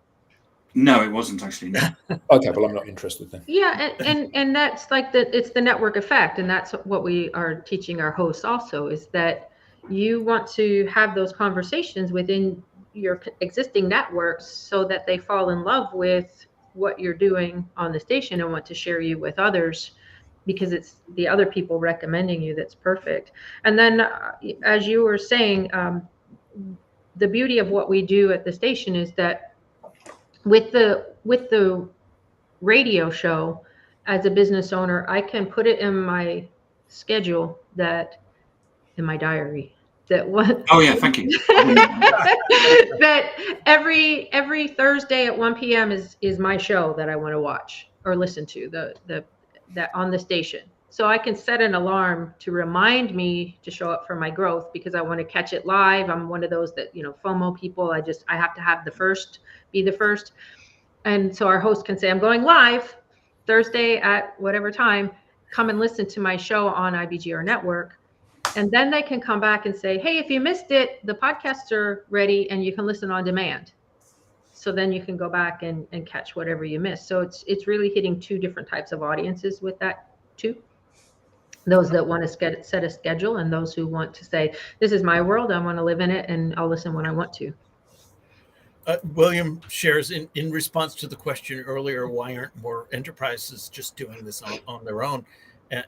No, it wasn't actually. No. Okay, well, I'm not interested then. Yeah, and that's like it's the network effect, and that's what we are teaching our hosts also, is that you want to have those conversations within your existing networks so that they fall in love with what you're doing on the station and want to share you with others, because it's the other people recommending you that's perfect. And then as you were saying, the beauty of what we do at the station is that with the radio show, as a business owner, I can put it in my schedule, that in my diary, that what Oh yeah, thank you. that every Thursday at 1 p.m. is my show that I want to watch or listen to, that on the station. So I can set an alarm to remind me to show up for my growth because I want to catch it live. I'm one of those that, FOMO people. I have to have be the first. And so our host can say, I'm going live Thursday at whatever time, come and listen to my show on IBGR Network. And then they can come back and say, hey, if you missed it, the podcasts are ready and you can listen on demand. So then you can go back and catch whatever you missed. So it's really hitting 2 different types of audiences with that too. Those that want to set a schedule, and those who want to say, this is my world, I want to live in it, and I'll listen when I want to. William shares in response to the question earlier, why aren't more enterprises just doing this on their own?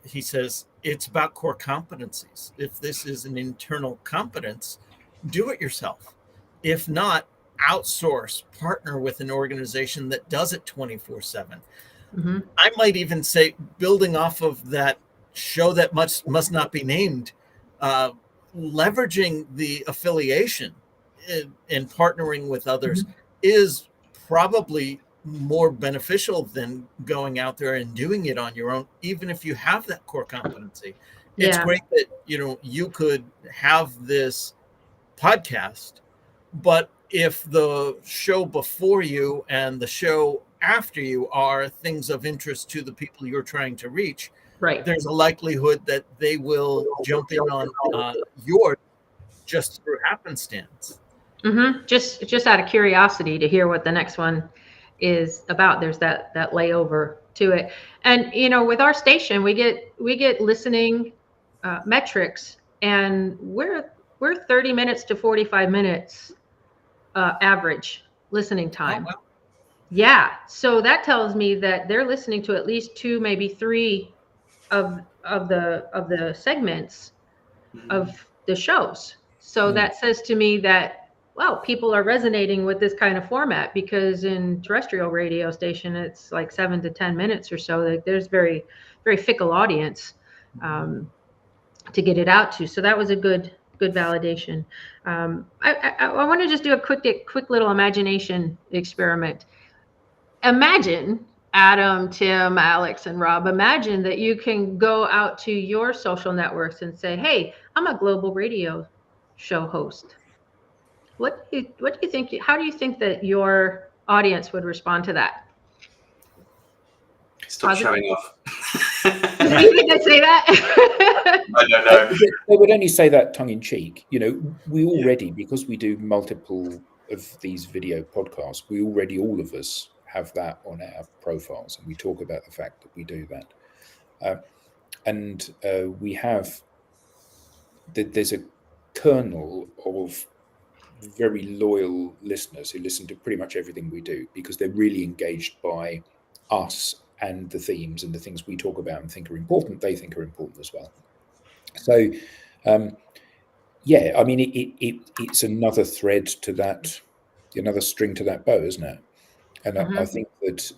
He says, it's about core competencies. If this is an internal competence, do it yourself. If not, outsource, partner with an organization that does it 24/7. I might even say, building off of that show that must not be named, leveraging the affiliation and partnering with others is probably more beneficial than going out there and doing it on your own, even if you have that core competency. Yeah. It's great that you could have this podcast, but if the show before you and the show after you are things of interest to the people you're trying to reach, right, there's a likelihood that they will jump in on yours just through happenstance. Just out of curiosity to hear what the next one is about. There's that layover to it. And with our station, we get listening metrics, and we're 30 minutes to 45 minutes average listening time. Oh, wow. Yeah, so that tells me that they're listening to at least 2, maybe 3 of the segments of the shows. So that says to me that, well, people are resonating with this kind of format, because in terrestrial radio station, it's like 7 to 10 minutes or so. Like, there's very, very fickle audience to get it out to. So that was a good validation. I want to just do a quick little imagination experiment. Imagine, Adam, Tim, Alex, and Rob, imagine that you can go out to your social networks and say, hey, I'm a global radio show host. What do you think? How do you think that your audience would respond to that? Stop showing off. You think they'd say that? I don't know. They would only say that tongue in cheek. We already, because we do multiple of these video podcasts, we already, all of us, have that on our profiles, and we talk about the fact that we do that. And we have, there's a kernel of very loyal listeners who listen to pretty much everything we do, because they're really engaged by us and the themes and the things we talk about and think are important. They think are important as well. So, I mean, it's another thread to that, another string to that bow, isn't it? And I think that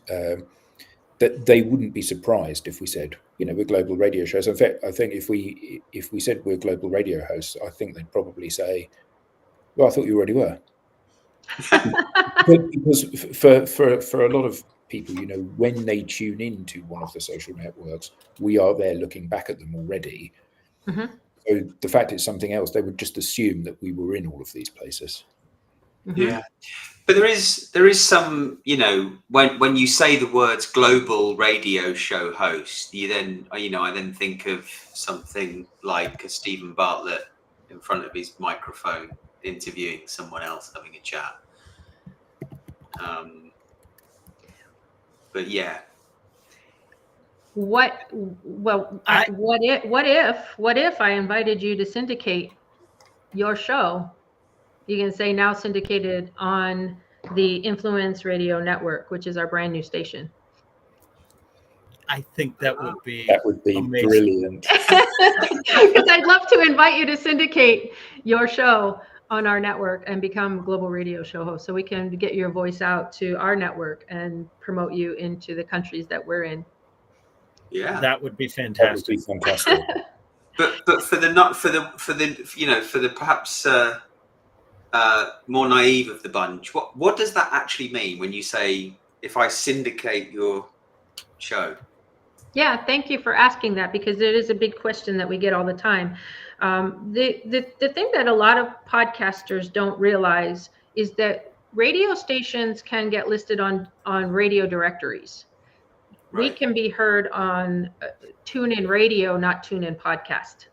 that they wouldn't be surprised if we said, we're global radio shows. In fact, I think if we said we're global radio hosts, I think they'd probably say, well, I thought you already were. Because for a lot of people, when they tune into one of the social networks, we are there looking back at them already. So the fact it's something else, they would just assume that we were in all of these places. Yeah, but there is some, when you say the words global radio show host, I then think of something like a Stephen Bartlett in front of his microphone interviewing someone else, having a chat. But yeah. What if I invited you to syndicate your show? You can say now syndicated on the Influence Radio Network, which is our brand new station. I think that would be amazing. Brilliant. Because I'd love to invite you to syndicate your show on our network and become global radio show host, so we can get your voice out to our network and promote you into the countries that we're in. Yeah, that would be fantastic. But for the perhaps more naive of the bunch, what does that actually mean when you say, if I syndicate your show? Yeah, thank you for asking that, because it is a big question that we get all the time. The thing that a lot of podcasters don't realize is that radio stations can get listed on radio directories. Right. We can be heard on TuneIn Radio, not TuneIn Podcast.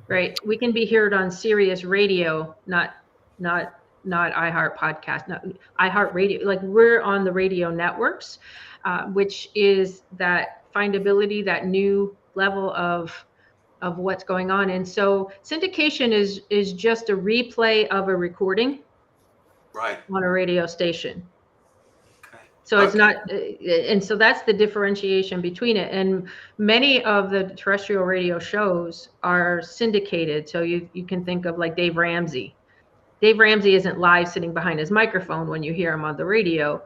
Right? We can be heard on Sirius Radio, not iHeart Podcast, not iHeart Radio. Like, we're on the radio networks, which is that findability, that new level of what's going on. And so syndication is just a replay of a recording, right, on a radio station. So it's not, and so that's the differentiation between it. And many of the terrestrial radio shows are syndicated. So you can think of like Dave Ramsey. Dave Ramsey isn't live sitting behind his microphone when you hear him on the radio.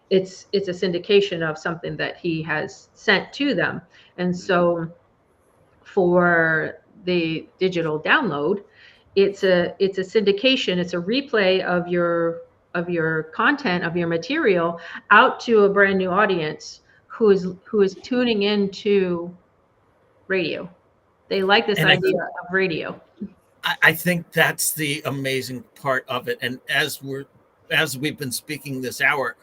It's a syndication of something that he has sent to them. And so for the digital download, it's a syndication. It's a replay of your content, of your material, out to a brand new audience who is tuning into radio. They like this idea of radio. I think that's the amazing part of it. And as we've been speaking this hour,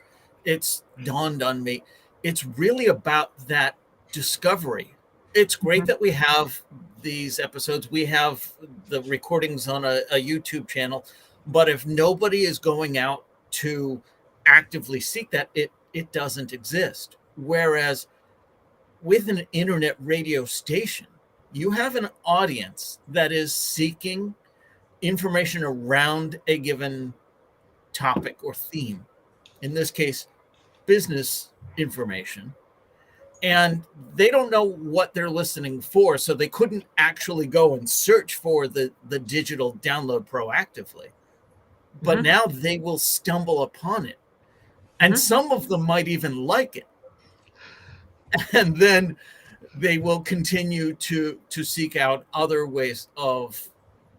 it's dawned on me, it's really about that discovery. It's great that we have these episodes. We have the recordings on a YouTube channel, but if nobody is going out to actively seek that, it doesn't exist. Whereas with an internet radio station, you have an audience that is seeking information around a given topic or theme. In this case, business information. And they don't know what they're listening for, so they couldn't actually go and search for the digital download proactively. But now they will stumble upon it. And some of them might even like it. And then they will continue to seek out other ways of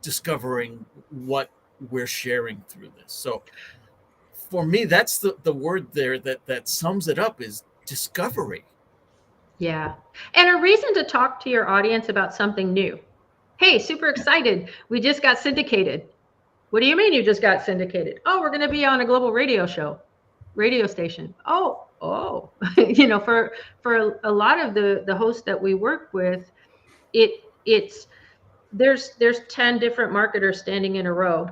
discovering what we're sharing through this. So for me, that's the word there that sums it up, is discovery. Yeah. And a reason to talk to your audience about something new. Hey, super excited. We just got syndicated. What do you mean you just got syndicated? Oh, we're going to be on a global radio station. Oh, you know, for a lot of the hosts that we work with, there's 10 different marketers standing in a row,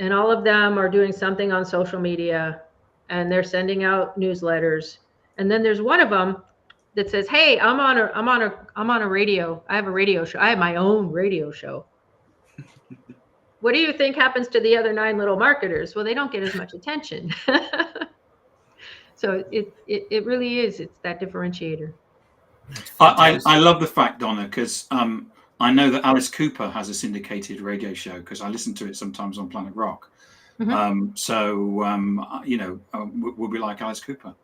and all of them are doing something on social media, and they're sending out newsletters. And then there's one of them that says, "Hey, I'm on a radio. I have a radio show. I have my own radio show." What do you think happens to the other 9 little marketers? Well, they don't get as much attention. So it really is. It's that differentiator. I love the fact, Donna, because I know that Alice Cooper has a syndicated radio show because I listen to it sometimes on Planet Rock. So you know, we'll be like Alice Cooper.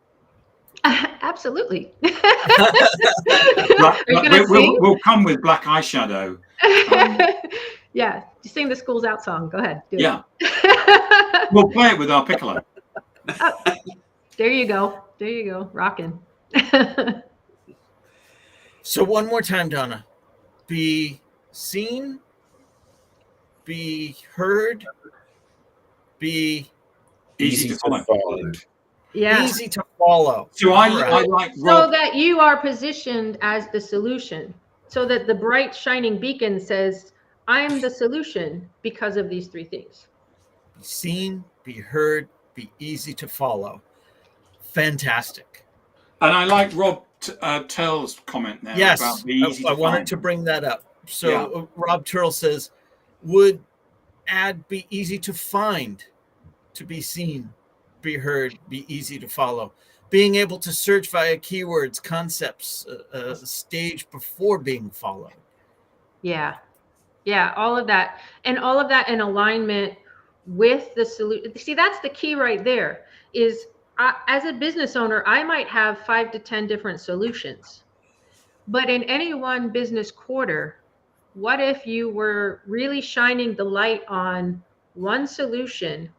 Absolutely. We'll come with black eyeshadow. Yeah, you sing the School's Out song. Go ahead. Do it. We'll play it with our piccolo. Oh, there you go. Rocking. So one more time, Donna. Be seen, be heard, be easy to find. Yeah. Easy to follow. So I like Rob. So that you are positioned as the solution. So that the bright shining beacon says, I'm the solution because of these 3 things. Be seen, be heard, be easy to follow. Fantastic. And I like Rob Turl's comment there. Yes, about the easy I to wanted find. to bring that up. So Rob Turl says, would ad be easy to find, to be seen, be heard, be easy to follow? Being able to search via keywords, concepts, stage before being followed. Yeah, all of that. And all of that in alignment with the solution. See, that's the key right there is as a business owner, I might have 5 to 10 different solutions. But in any one business quarter, what if you were really shining the light on one solution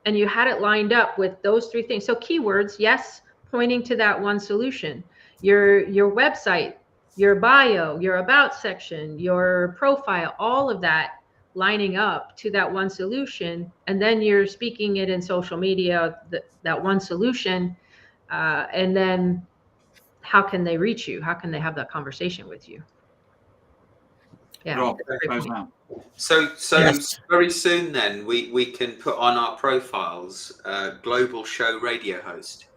and you had it lined up with those 3 things? So keywords, yes, pointing to that one solution. Your website, your bio, your about section, your profile, all of that lining up to that one solution. And then you're speaking it in social media, that one solution. And then how can they reach you? How can they have that conversation with you? Yeah. Rob, So Yes. very soon then we can put on our profiles global show radio host.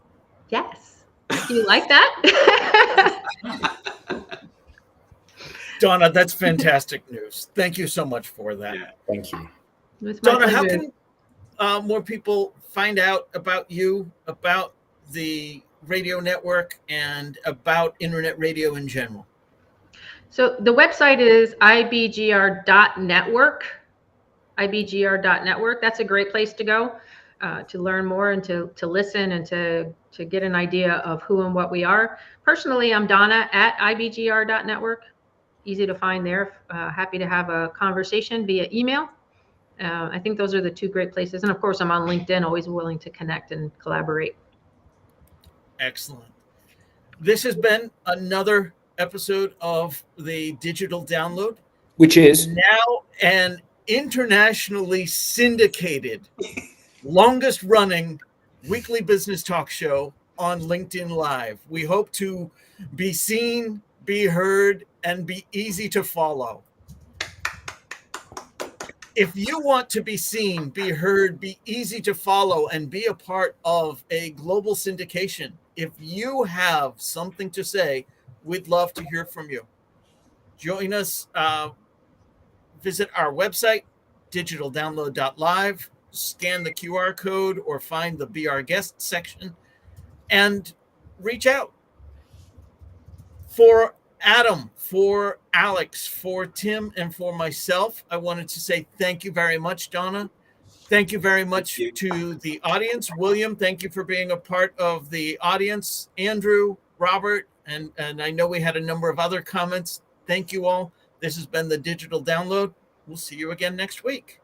Yes. Do you like that? Donna, that's fantastic news. Thank you so much for that. Yeah. Thank you. It's my Donna, how pleasure. can more people find out about you, about the radio network, and about internet radio in general? So the website is ibgr.network. ibgr.network. That's a great place to go to learn more and to listen and to get an idea of who and what we are. Personally, I'm Donna at ibgr.network. Easy to find there. Happy to have a conversation via email. I think those are the 2 great places. And of course, I'm on LinkedIn, always willing to connect and collaborate. Excellent. This has been another episode of the Digital Download, Which is now an internationally syndicated, longest running weekly business talk show on LinkedIn Live. We hope to be seen, be heard, and be easy to follow. If you want to be seen, be heard, be easy to follow, and be a part of a global syndication, if you have something to say, we'd love to hear from you. Join us. Visit our website, digitaldownload.live, scan the QR code or find the Be Our Guest section, and reach out. For Adam, for Alex, for Tim, and for myself, I wanted to say thank you very much, Donna. Thank you very much to the audience. William, thank you for being a part of the audience. Andrew, Robert, and I know we had a number of other comments. Thank you all. This has been the Digital Download. We'll see you again next week.